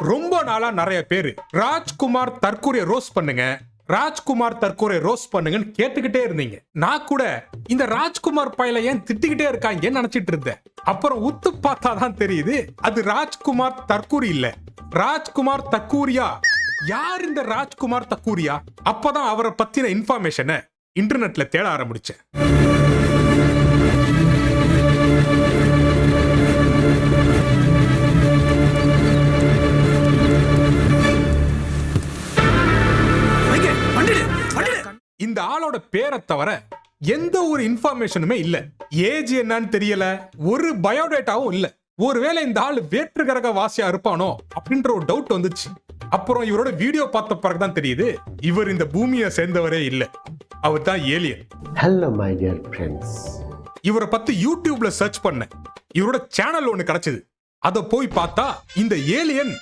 ரொம்ப நாளா நிறைய பேரு ராஜ்குமார் தற்கூரிய ரோஸ் பண்ணுங்க, ராஜ்குமார் தற்கூரிய ரோஸ் பண்ணுங்கன்னு கேட்டுக்கிட்டே இருந்தீங்க. நான் கூட இந்த ராஜ்குமார் பையல ஏன் திட்டிக்கிட்டே இருக்காங்கன்னு நினைச்சிட்டு இருந்தேன். அப்புறம் உத்து பார்த்தாதான் தெரியுது அது ராஜ்குமார் தற்கூரி இல்ல, ராஜ்குமார் தக்கூரியா. யார் இந்த ராஜ்குமார் தக்கூரியா? அப்பதான் அவரை பத்தின இன்ஃபர்மேஷனை இன்டர்நெட்ல தேட ஆரம்பிச்சேன். இந்த ஆளோட பேரை தவிர எந்த ஒரு இன்ஃபர்மேஷனுமே இல்ல. ஏஜ் என்னன்னு தெரியல, ஒரு பயோடேட்டாவும் இல்ல. ஒருவேளை இந்த ஆள் வேற்று கிரக வாசியா இருப்பானோ அப்படின்ற ஒரு டவுட் வந்துச்சு. அப்புறம் இவரோட வீடியோ பார்த்த பிறகுதான் தெரியுது இவர் இந்த பூமியை சேர்ந்தவரே இல்ல, அவர் தான் alien. Hello my dear friends. இவரை பத்தி யூடியூப்ல சர்ச் பண்ண இவரோட சேனல் ஒண்ணு கிடைச்சது. அத போய் பார்த்தா இந்த ஏலியன்